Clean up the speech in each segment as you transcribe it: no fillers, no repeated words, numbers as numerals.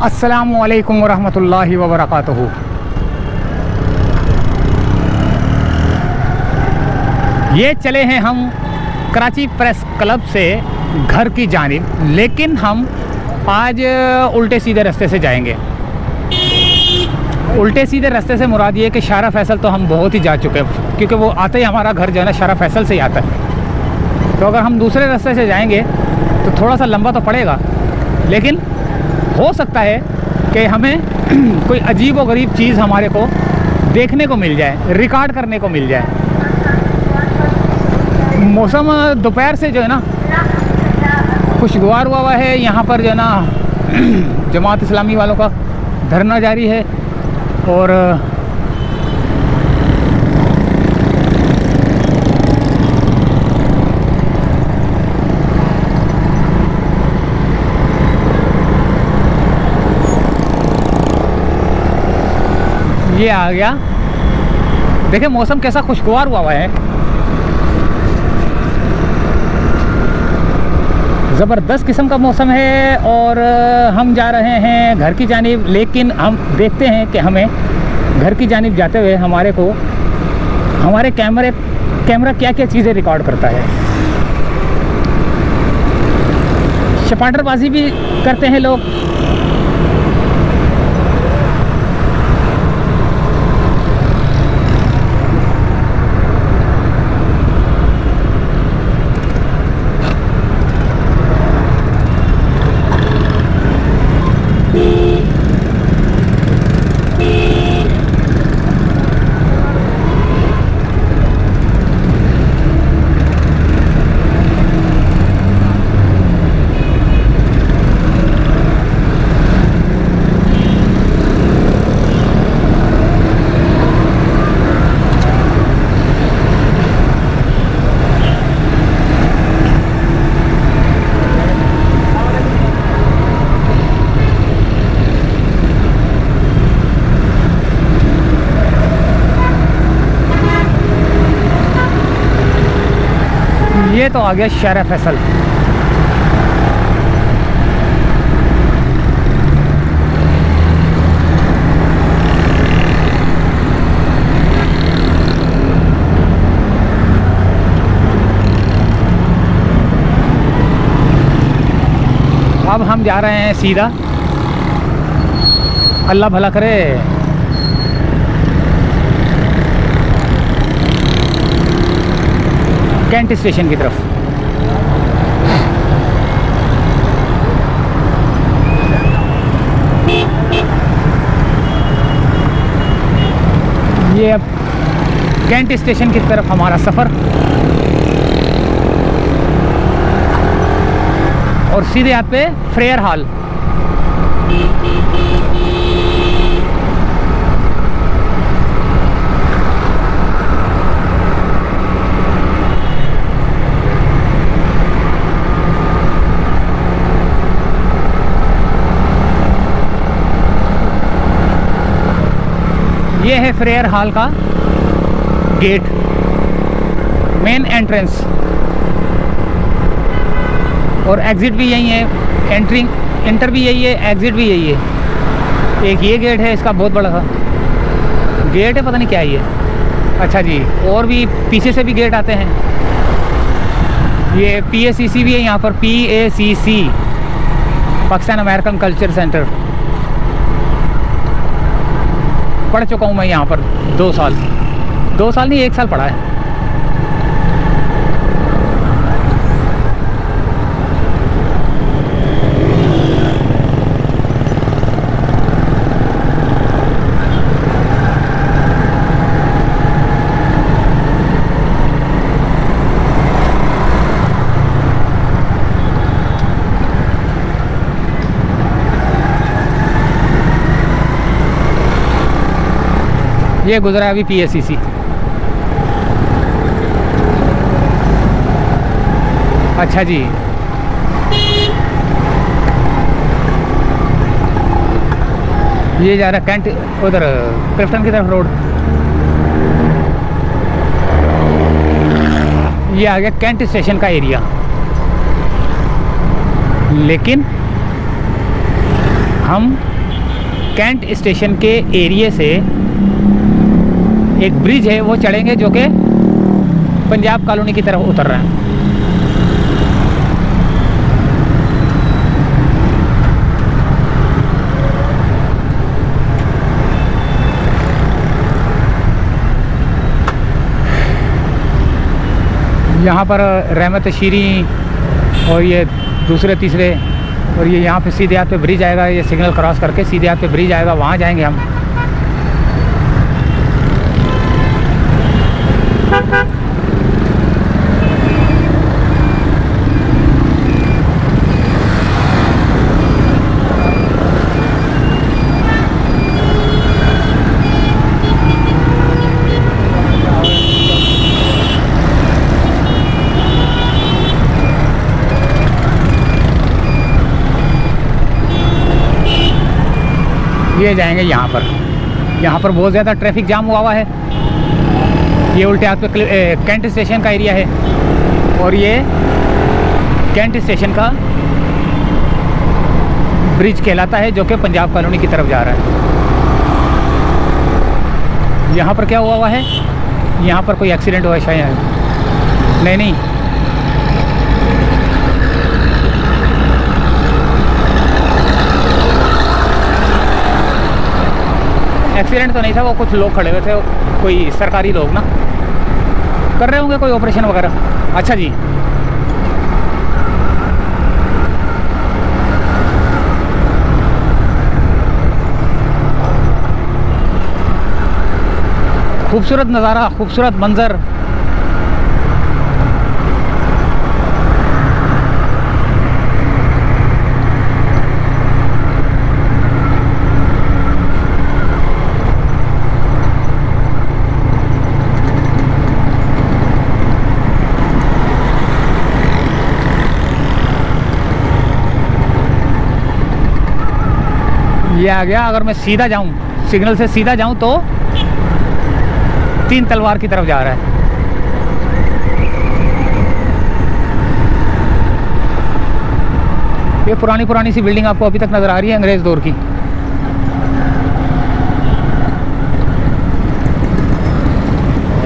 अस्सलामुअलैकुम वरहमतुल्लाहि वबरकातुहू। ये चले हैं हम कराची प्रेस क्लब से घर की जानिब, लेकिन हम आज उल्टे सीधे रास्ते से जाएंगे। उल्टे सीधे रास्ते से मुराद ये कि शारा फैसल तो हम बहुत ही जा चुके हैं, क्योंकि वो आते ही हमारा घर जो है ना शारा फैसल से ही आता है। तो अगर हम दूसरे रास्ते से जाएंगे तो थोड़ा सा लंबा तो पड़ेगा, लेकिन हो सकता है कि हमें कोई अजीब व गरीब चीज़ हमारे को देखने को मिल जाए, रिकॉर्ड करने को मिल जाए। मौसम दोपहर से जो है ना खुशगवार हुआ है। यहाँ पर जो है ना जमात इस्लामी वालों का धरना जारी है और ये आ गया। देखिए मौसम कैसा खुशगवार हुआ है, ज़बरदस्त किस्म का मौसम है। और हम जा रहे हैं घर की जानिब, लेकिन हम देखते हैं कि हमें घर की जानिब जाते हुए हमारे कैमरा क्या क्या चीज़ें रिकॉर्ड करता है। शपाटरबाजी भी करते हैं लोग। ये तो आ गया शारा फैसल। अब हम जा रहे हैं सीधा, अल्लाह भला करे। कैंट स्टेशन की तरफ। ये अब कैंट स्टेशन की तरफ हमारा सफ़र, और सीधे यहाँ पे फ्रेयर हॉल। ये है फ्रेयर हॉल का गेट, मेन एंट्रेंस, और एग्ज़िट भी यही है। एंटर भी यही है, एग्ज़िट भी यही है। एक ये गेट है, इसका बहुत बड़ा सा गेट है, पता नहीं क्या है ये। अच्छा जी, और भी पीछे से भी गेट आते हैं। ये PACC भी है यहाँ पर, PACC, Pakistan American culture centre. पढ़ चुका हूँ मैं यहाँ पर 2 साल नहीं 1 साल पढ़ा है। ये गुजरा है अभी PACC। अच्छा जी, ये जा रहा है कैंट, उधर क्लिफ्टन की तरफ रोड। ये आ गया कैंट स्टेशन का एरिया। लेकिन हम कैंट स्टेशन के एरिया से एक ब्रिज है वो चढ़ेंगे जो कि पंजाब कॉलोनी की तरफ उतर रहा है। यहाँ पर रहमत शीरी और ये दूसरे तीसरे और ये यहाँ पे सीधे हाथ पे ब्रिज आएगा, ये सिग्नल क्रॉस करके सीधे हाथ पे ब्रिज आएगा, वहाँ जाएंगे हम। ये जाएंगे यहाँ पर बहुत ज़्यादा ट्रैफिक जाम हुआ है। ये उल्टे हाथ पे कैंट स्टेशन का एरिया है और ये कैंट स्टेशन का ब्रिज कहलाता है जो कि पंजाब कॉलोनी की तरफ जा रहा है। यहाँ पर क्या हुआ है, यहाँ पर कोई एक्सीडेंट हुआ है शायद, नहीं एक्सीडेंट तो नहीं था, वो कुछ लोग खड़े हुए थे, कोई सरकारी लोग ना कर रहे होंगे कोई ऑपरेशन वगैरह। अच्छा जी, खूबसूरत नज़ारा, खूबसूरत मंजर। ये आ गया। अगर मैं सीधा जाऊं, सिग्नल से सीधा जाऊं तो 3 तलवार की तरफ जा रहा है। ये पुरानी सी बिल्डिंग आपको अभी तक नज़र आ रही है, अंग्रेज़ दौर की।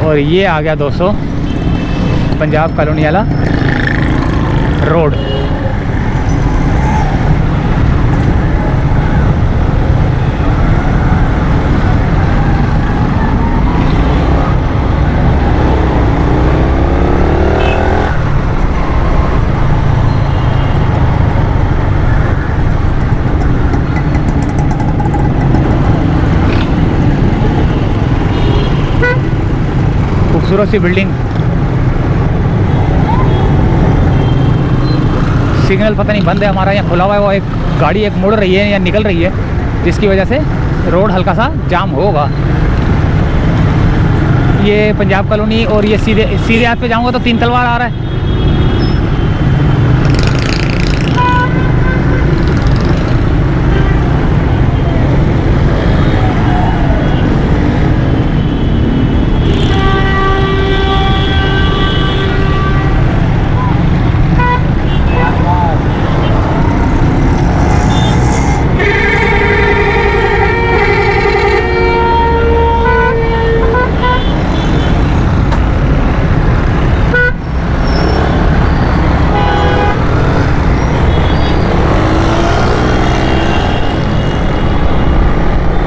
और ये आ गया दोस्तों पंजाब कॉलोनी वाला रोड। खूबसूरत सी बिल्डिंग। सिग्नल पता नहीं बंद है हमारा, यहाँ खुला हुआ है। वो एक गाड़ी एक मुड़ रही है या निकल रही है, जिसकी वजह से रोड हल्का सा जाम होगा। ये पंजाब कॉलोनी और ये सीधे हाथ पे जाऊंगा तो 3 तलवार आ रहा है।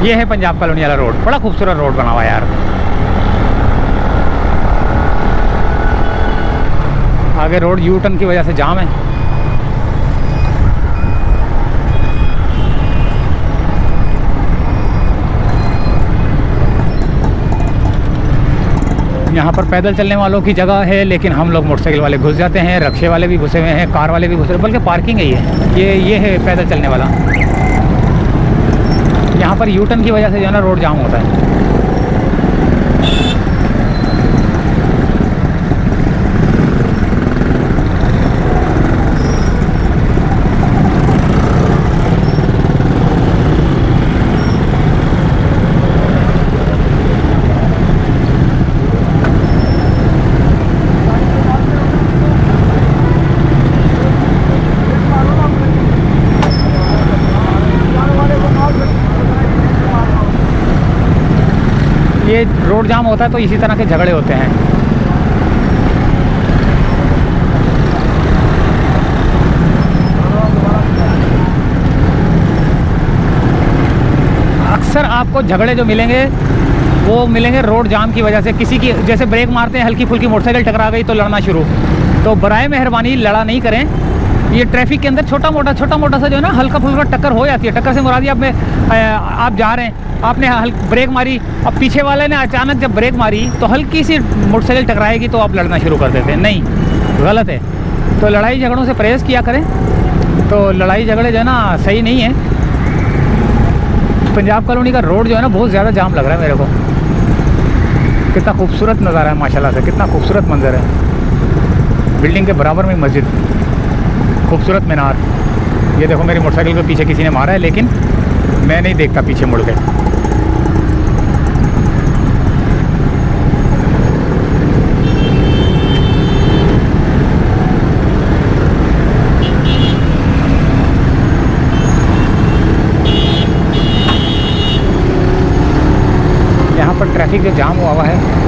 ये है पंजाब कॉलोनी वाला रोड, बड़ा खूबसूरत रोड बना हुआ है यार। आगे रोड यू टर्न की वजह से जाम है। यहाँ पर पैदल चलने वालों की जगह है, लेकिन हम लोग मोटरसाइकिल वाले घुस जाते हैं, रिक्शे वाले भी घुसे हुए हैं, कार वाले भी घुसे हुए, बल्कि पार्किंग है ये है पैदल चलने वाला। यहाँ पर यू टर्न की वजह से जो है ना रोड जाम होता है। रोड जाम होता है तो इसी तरह के झगड़े होते हैं। अक्सर आपको झगड़े जो मिलेंगे वो मिलेंगे रोड जाम की वजह से। किसी की जैसे ब्रेक मारते हैं, हल्की फुल्की मोटरसाइकिल टकरा गई तो लड़ना शुरू। तो बराए मेहरबानी लड़ा नहीं करें। ये ट्रैफिक के अंदर छोटा मोटा सा जो है ना हल्का फुल्का टक्कर हो जाती है। टक्कर से मुरादी आप जा रहे हैं, आपने ब्रेक मारी, अब पीछे वाले ने अचानक जब ब्रेक मारी तो हल्की सी मोटरसाइकिल टकराएगी तो आप लड़ना शुरू कर देते हैं। नहीं, गलत है। तो लड़ाई झगड़ों से परहेज़ किया करें। तो लड़ाई झगड़े जो है ना सही नहीं है। पंजाब कॉलोनी का रोड जो है ना बहुत ज़्यादा जाम लग रहा है मेरे को। कितना खूबसूरत नज़ारा है माशाल्लाह से, कितना खूबसूरत मंजर है। बिल्डिंग के बराबर में मस्जिद, खूबसूरत मीनार। ये देखो मेरी मोटरसाइकिल के पीछे किसी ने मारा है, लेकिन मैं नहीं देखता पीछे मुड़ के। यहाँ पर ट्रैफिक जो जाम हुआ है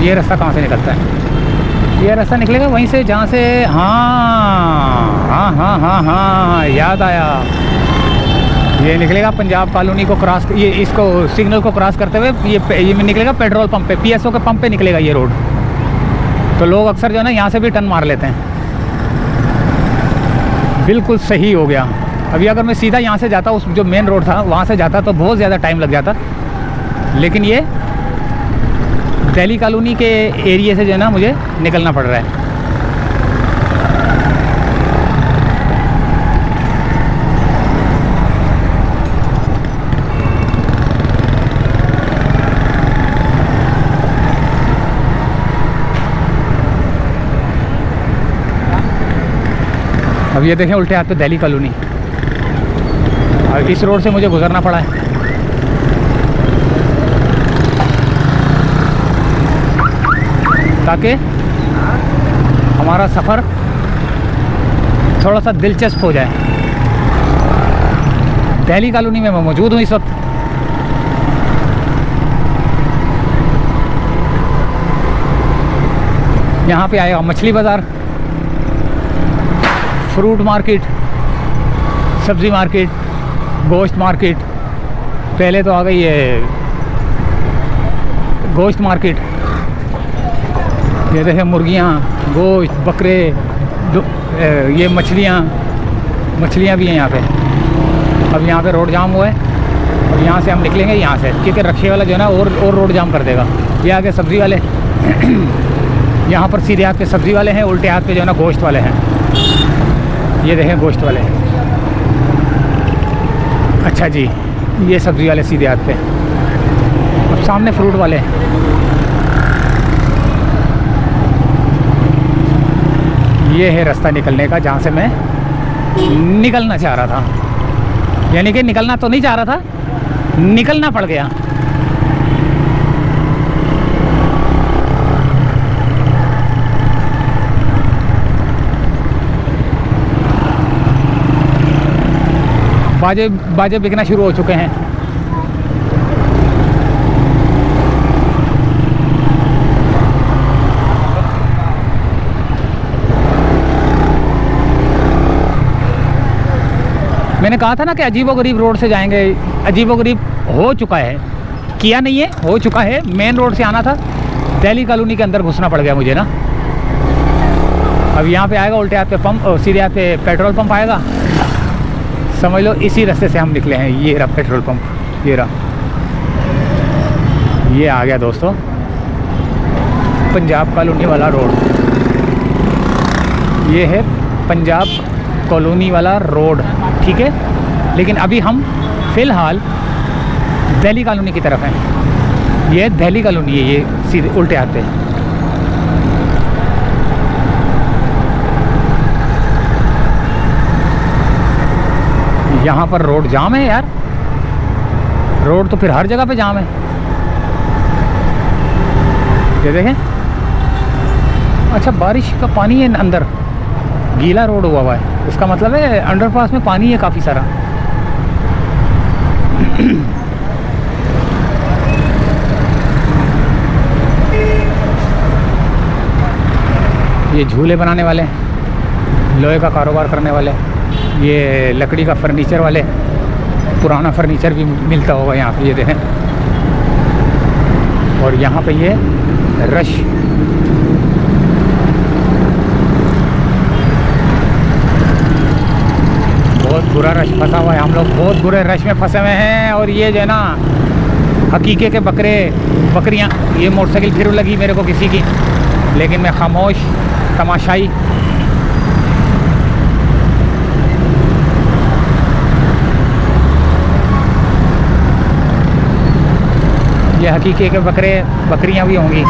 ये रास्ता कहाँ से निकलता है? ये रास्ता निकलेगा वहीं से जहाँ से, हाँ, याद आया। ये निकलेगा पंजाब कॉलोनी को क्रॉस, ये इसको सिग्नल को क्रॉस करते हुए ये निकलेगा पेट्रोल पंप पे, पीएसओ के पंप पे निकलेगा ये रोड। तो लोग अक्सर जो है ना यहाँ से भी टर्न मार लेते हैं। बिल्कुल सही हो गया। अभी अगर मैं सीधा यहाँ से जाता, उस जो मेन रोड था वहाँ से जाता तो बहुत ज़्यादा टाइम लग जाता, लेकिन ये दिल्ली कॉलोनी के एरिया से जो है ना मुझे निकलना पड़ रहा है। अब ये देखें उल्टे हाथ पे दिल्ली कॉलोनी, और इस रोड से मुझे गुजरना पड़ा है। ताकि हमारा सफ़र थोड़ा सा दिलचस्प हो जाए। दिल्ली कॉलोनी में मैं मौजूद हूँ इस वक्त। यहाँ पे आएगा मछली बाज़ार, फ्रूट मार्केट, सब्ज़ी मार्केट, गोश्त मार्केट। पहले तो आ गई है गोश्त मार्केट। ये देखें मुर्गियाँ, गोश्त, बकरे, ये मछलियाँ भी हैं यहाँ पे। अब यहाँ पे रोड जाम हुआ है। अब यहाँ से हम निकलेंगे यहाँ से, क्योंकि रक्शे वाला जो है ना और रोड जाम कर देगा। ये आगे सब्ज़ी वाले यहाँ पर सीधे हाथ पे सब्ज़ी वाले हैं, उल्टे हाथ पे जो है ना गोश्त वाले हैं। ये देखें गोश्त वाले। अच्छा जी, ये सब्ज़ी वाले सीधे हाथ पे। अब सामने फ्रूट वाले हैं। ये है रास्ता निकलने का जहाँ से मैं निकलना चाह रहा था। यानी कि निकलना तो नहीं चाह रहा था, निकलना पड़ गया। बाजे बिकना शुरू हो चुके हैं। मैंने कहा था ना कि अजीबोगरीब रोड से जाएंगे। अजीबोगरीब हो चुका है, किया नहीं है, हो चुका है। मेन रोड से आना था, दिल्ली कॉलोनी के अंदर घुसना पड़ गया मुझे ना। अब यहाँ पे आएगा उल्टे हाथ पे पंप, सीधे हाथ पे पेट्रोल पंप आएगा। समझ लो इसी रास्ते से हम निकले हैं। ये रहा पेट्रोल पंप, ये रहा, ये आ गया दोस्तों पंजाब कॉलोनी वाला रोड। ये है पंजाब कॉलोनी वाला रोड, ठीक है। लेकिन अभी हम फ़िलहाल दिल्ली कॉलोनी की तरफ हैं। ये दिल्ली कॉलोनी है, ये सीधे उल्टे हाथ पे। यहाँ पर रोड जाम है यार, रोड तो फिर हर जगह पे जाम है। ये देखें, अच्छा बारिश का पानी है अंदर, गीला रोड हुआ है, इसका मतलब है अंडरपास में पानी है काफ़ी सारा। ये झूले बनाने वाले, लोहे का कारोबार करने वाले, ये लकड़ी का फर्नीचर वाले, पुराना फर्नीचर भी मिलता होगा यहाँ पे, ये देखें। और यहाँ पे ये रश, बहुत बुरा रश फंसा हुआ है, हम लोग बहुत बुरे रश में फंसे हुए हैं। और ये जो है ना हकीके के बकरियाँ, ये मोटरसाइकिल फिर लगी मेरे को किसी की, लेकिन मैं खामोश तमाशाई। ये हकीके के बकरियां भी होंगी।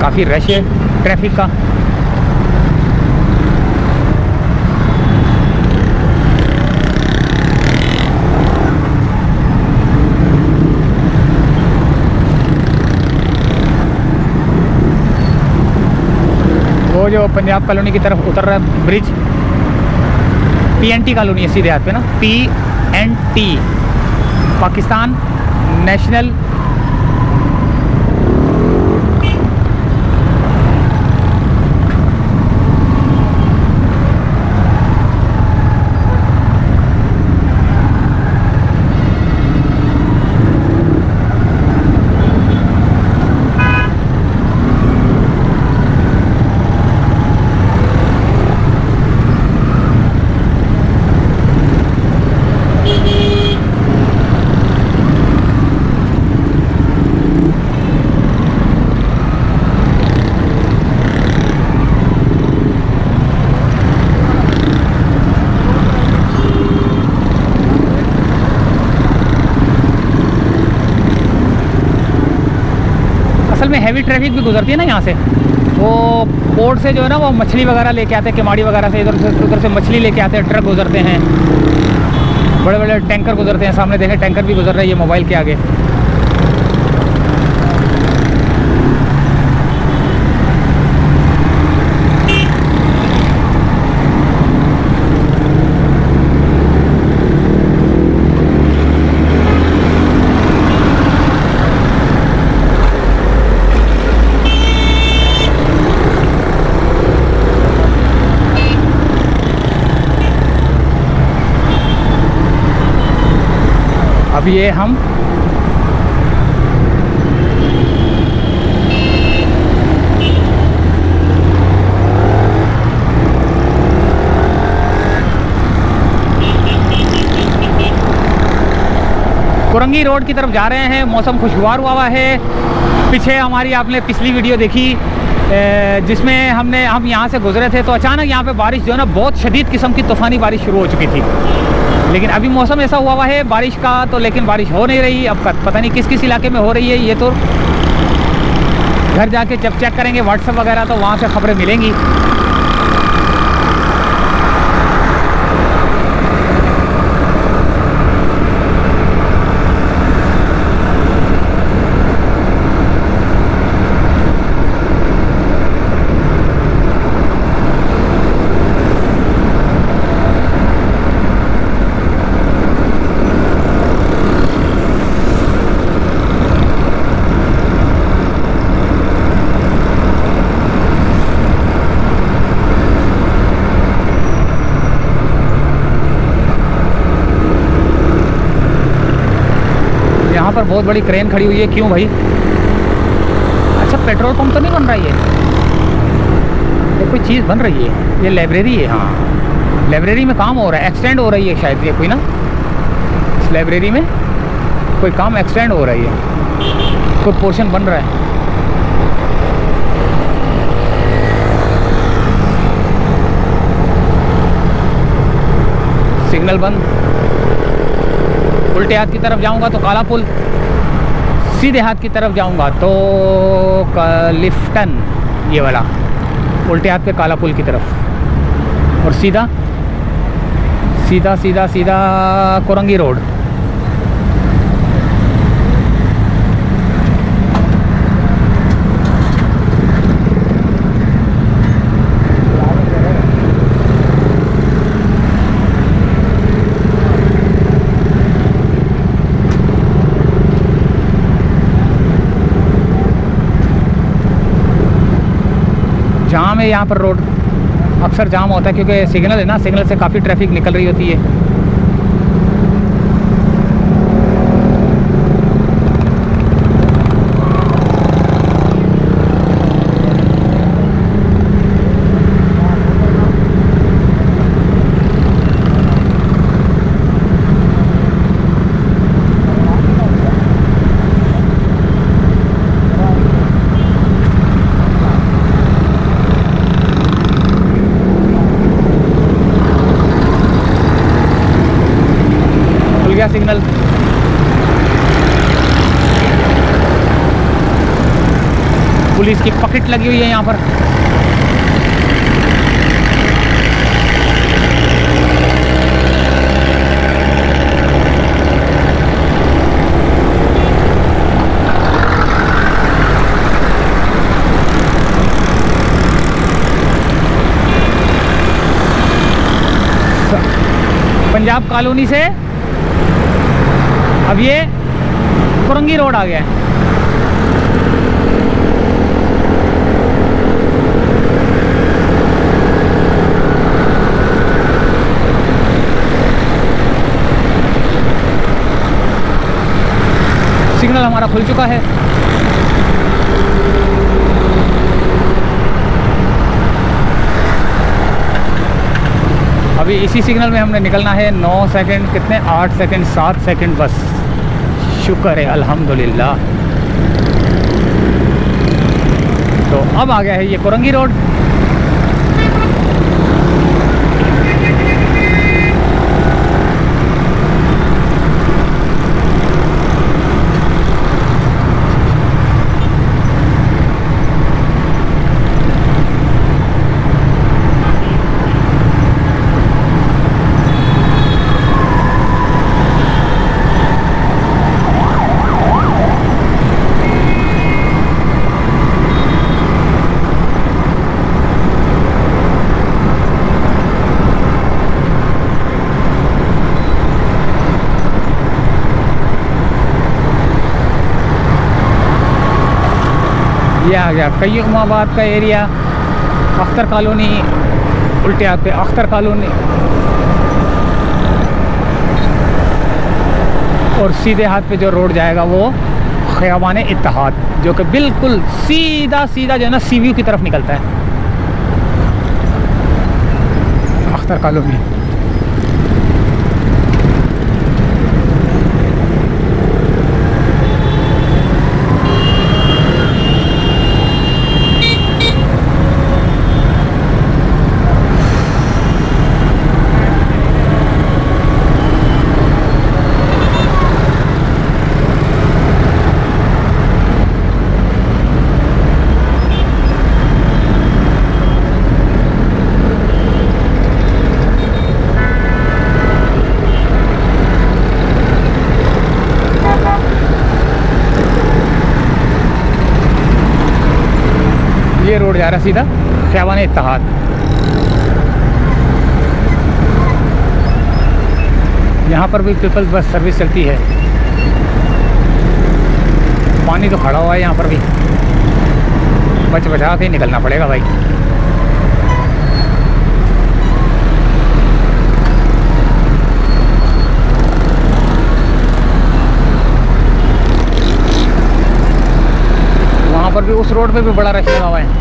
काफ़ी रश है ट्रैफिक का। वो जो पंजाब कॉलोनी की तरफ उतर रहा है ब्रिज, PNT कॉलोनी है सीधे हाथ पे ना, PNT पाकिस्तान नेशनल में हैवी ट्रैफिक भी गुजरती है ना यहाँ से। वो पोर्ट से जो है ना वो मछली वगैरह लेके आते हैं, किमाड़ी वगैरह से, उधर से मछली लेके आते हैं, ट्रक गुजरते हैं, बड़े बड़े टैंकर गुजरते हैं। सामने देखें टैंकर भी गुजर रहा है ये मोबाइल के आगे। अब ये हम कुरंगी रोड की तरफ जा रहे हैं। मौसम खुशगवार हुआ है। पीछे हमारी आपने पिछली वीडियो देखी जिसमें हम यहाँ से गुजरे थे तो अचानक यहाँ पे बारिश जो है ना बहुत शदीद किस्म की तूफ़ानी बारिश शुरू हो चुकी थी। लेकिन अभी मौसम ऐसा हुआ है बारिश का तो, लेकिन बारिश हो नहीं रही। अब पता नहीं किस किस इलाके में हो रही है, ये तो घर जाके जब चेक करेंगे व्हाट्सएप वगैरह तो वहाँ से खबरें मिलेंगी। यहाँ पर बहुत बड़ी क्रेन खड़ी हुई है। क्यों भाई? अच्छा पेट्रोल पंप तो नहीं बन रहा है ये कोई चीज़ बन रही है। ये लाइब्रेरी है। हाँ लाइब्रेरी में काम हो रहा है, एक्सटेंड हो रही है शायद ये कोई ना, इस लाइब्रेरी में कोई काम एक्सटेंड हो रही है, कोई पोर्शन बन रहा है। सिग्नल बंद। उल्टे हाथ की तरफ जाऊंगा तो काला पुल, सीधे हाथ की तरफ जाऊंगा तो लिफ्टन, ये वाला उल्टे हाथ पे काला पुल की तरफ, और सीधा सीधा सीधा सीधा कोरंगी रोड। जाम है यहाँ पर, रोड अक्सर जाम होता है क्योंकि सिग्नल है ना, सिग्नल से काफ़ी ट्रैफिक निकल रही होती है। सिग्नल पुलिस की पकड़ लगी हुई है यहाँ पर। पंजाब कॉलोनी से अब ये कोरंगी रोड आ गया है। सिग्नल हमारा खुल चुका है। अभी इसी सिग्नल में हमने निकलना है। 9 सेकंड, कितने 8 सेकंड 7 सेकंड बस। शुक्र है अल्हम्दुलिल्लाह। तो अब आ गया है ये कोरंगी रोड। ये आ गया कय्युमाबाद का एरिया। अख्तर कॉलोनी उल्टे हाथ पे अख्तर कॉलोनी, और सीधे हाथ पे जो रोड जाएगा वो ख़ियाबान इत्तेहाद, जो कि बिल्कुल सीधा सीधा जो है ना सी व्यू की तरफ निकलता है। अख्तर कॉलोनी ये रोड जा रहा है सीधा ख़ियाबान इत्तेहाद। यहाँ पर भी पीपल्स बस सर्विस चलती है। पानी तो खड़ा हुआ है यहाँ पर भी, बच बचा के निकलना पड़ेगा भाई। वहाँ पर भी उस रोड पे भी बड़ा रश लगा हुआ है।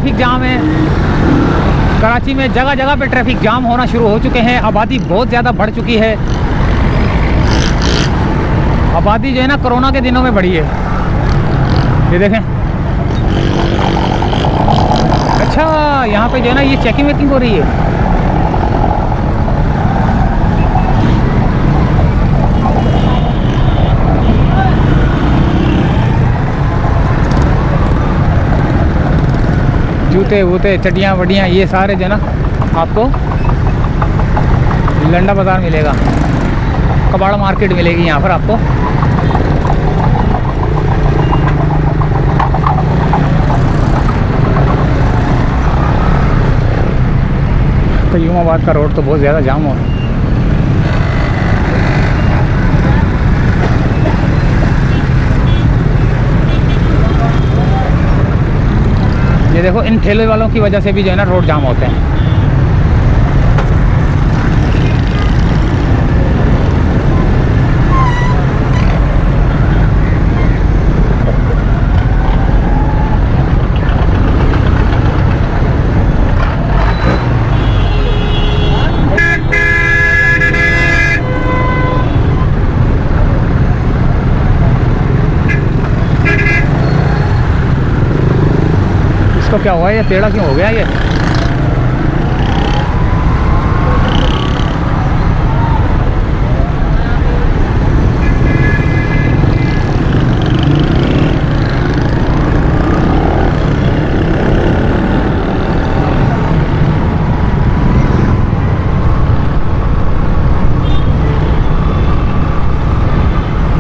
ट्रैफिक जाम है। कराची में जगह जगह पे ट्रैफिक जाम होना शुरू हो चुके हैं। आबादी बहुत ज़्यादा बढ़ चुकी है। आबादी जो है ना कोरोना के दिनों में बढ़ी है। ये देखें। अच्छा, यहाँ पे जो है ना ये चेकिंग वेकिंग हो रही है। जूते वूते चटियाँ वटियाँ ये सारे जो है ना आपको लंडा बाज़ार मिलेगा, कबाड़ मार्केट मिलेगी यहाँ पर आपको। कयूमाबाद का रोड तो बहुत ज़्यादा जाम हो रहा है। ये देखो, इन ठेले वालों की वजह से भी जो है ना रोड जाम होते हैं। तो क्या हुआ, ये टेढ़ा क्यों हो गया ये?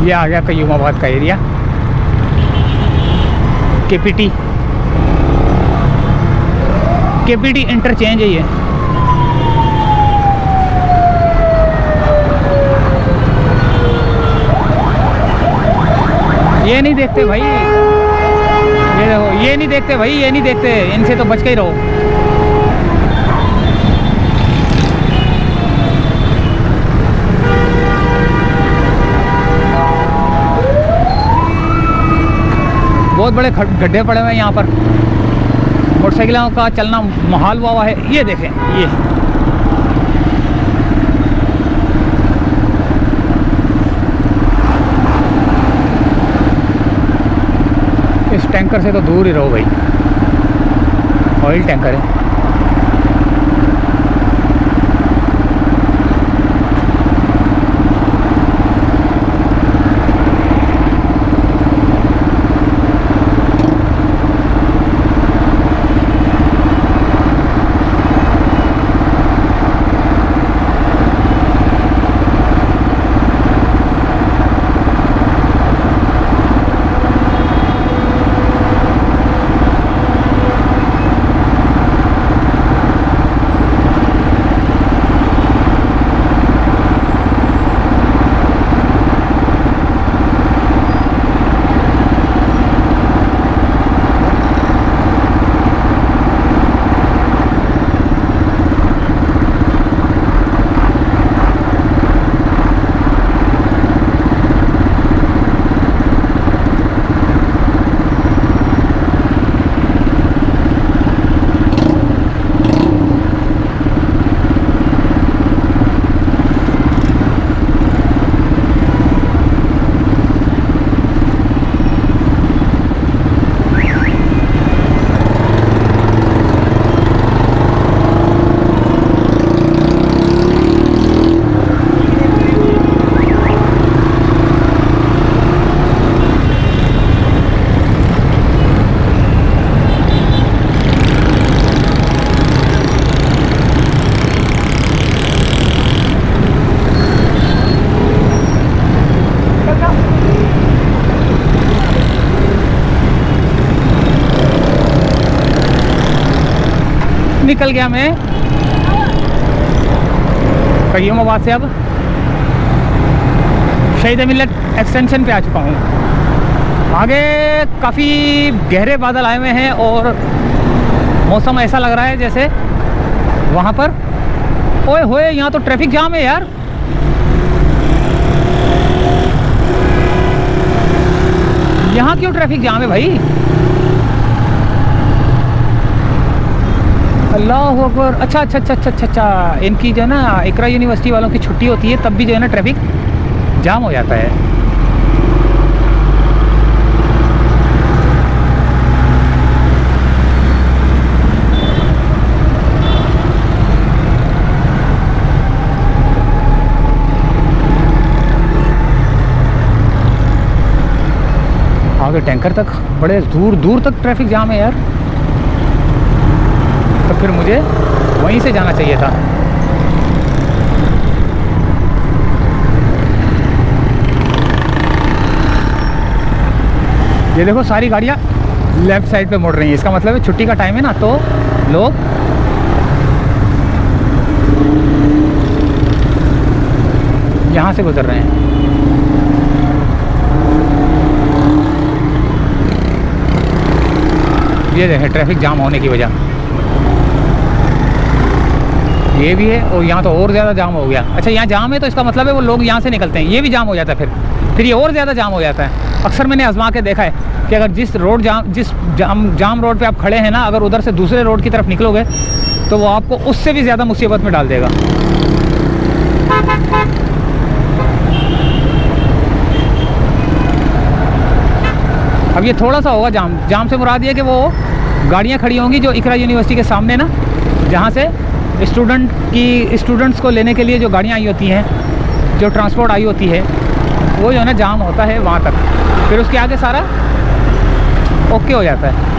ये आ गया कयूमाबाद का एरिया, केपीटी इंटरचेंज है ये। ये नहीं देखते भाई, ये देखो, ये नहीं देखते भाई, ये नहीं देखते, इनसे तो बच के ही रहो। बहुत बड़े गड्ढे पड़े हुए हैं यहाँ पर, मोटरसाइकिलों का चलना मुहाल हुआ है। ये देखें, ये इस टैंकर से तो दूर ही रहो भाई, ऑयल टैंकर है। निकल गया मैं कयूमाबाद से, अब शहीद मिल्लत एक्सटेंशन पे आ चुका हूँ। आगे काफ़ी गहरे बादल आए हुए हैं और मौसम ऐसा लग रहा है जैसे वहाँ पर, ओए होए, यहाँ तो ट्रैफिक जाम है यार। यहाँ क्यों ट्रैफिक जाम है भाई? अल्लाह अकबर। अच्छा अच्छा अच्छा अच्छा अच्छा अच्छा, इनकी जो है ना इकरा यूनिवर्सिटी वालों की छुट्टी होती है, तब भी जो है ना ट्रैफिक जाम हो जाता है। आगे टैंकर तक बड़े दूर दूर तक ट्रैफिक जाम है यार। तो फिर मुझे वहीं से जाना चाहिए था। ये देखो सारी गाड़ियाँ लेफ़्ट साइड पे मुड़ रही हैं, इसका मतलब है छुट्टी का टाइम है ना, तो लोग यहाँ से गुजर रहे हैं। ये देखें ट्रैफिक जाम होने की वजह ये भी है, और यहाँ तो और ज़्यादा जाम हो गया। अच्छा यहाँ जाम है तो इसका मतलब है वो लोग यहाँ से निकलते हैं, ये भी जाम हो जाता है, फिर ये और ज़्यादा जाम हो जाता है। अक्सर मैंने आजमा के देखा है कि अगर जिस जाम रोड पे आप खड़े हैं ना, अगर उधर से दूसरे रोड की तरफ निकलोगे तो वो आपको उससे भी ज़्यादा मुसीबत में डाल देगा। अब ये थोड़ा सा होगा जाम से मुराद ये कि वो गाड़ियाँ खड़ी होंगी जो इकरा यूनिवर्सिटी के सामने ना, जहाँ से स्टूडेंट्स को लेने के लिए जो गाड़ियाँ आई होती हैं, जो ट्रांसपोर्ट आई होती है, वो जो है ना जाम होता है वहाँ तक, फिर उसके आगे सारा ओके हो जाता है।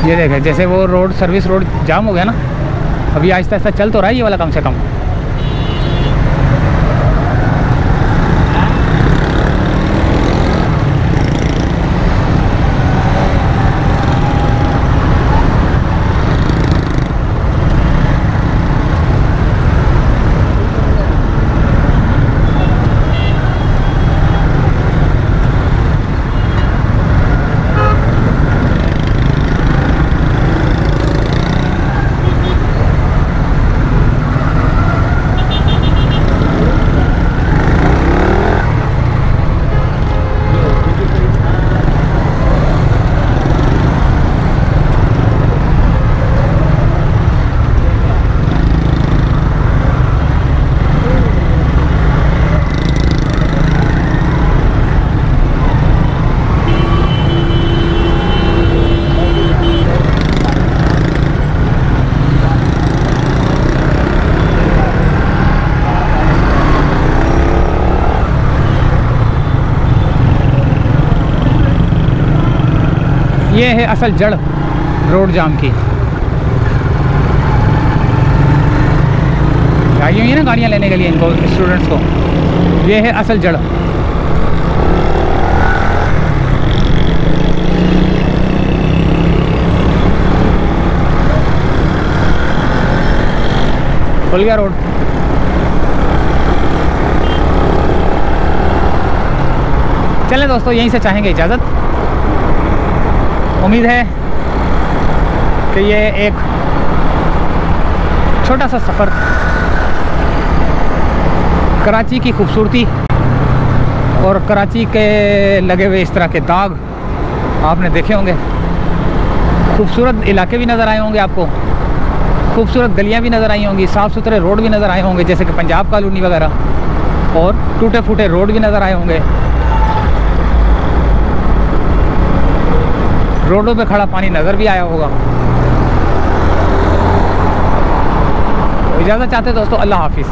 ये देखें जैसे वो रोड सर्विस रोड जाम हो गया ना, अभी आहिस्ता आहिस्ता चल तो रहा है ये वाला कम से कम। ये है असल जड़ रोड जाम की। आई हुई है ना गाड़ियाँ लेने के लिए इनको, स्टूडेंट्स को, ये है असल जड़। खुल गया रोड। चलें दोस्तों, यहीं से चाहेंगे इजाज़त। उम्मीद है कि ये एक छोटा सा सफ़र कराची की खूबसूरती और कराची के लगे हुए इस तरह के दाग आपने देखे होंगे। खूबसूरत इलाके भी नज़र आए होंगे आपको, खूबसूरत गलियां भी नज़र आई होंगी, साफ़ सुथरे रोड भी नज़र आए होंगे जैसे कि पंजाब कॉलोनी वगैरह, और टूटे फूटे रोड भी नज़र आए होंगे। रोडों पे खड़ा पानी नज़र भी आया होगा। इजाज़त चाहते दोस्तों, अल्लाह हाफिज़।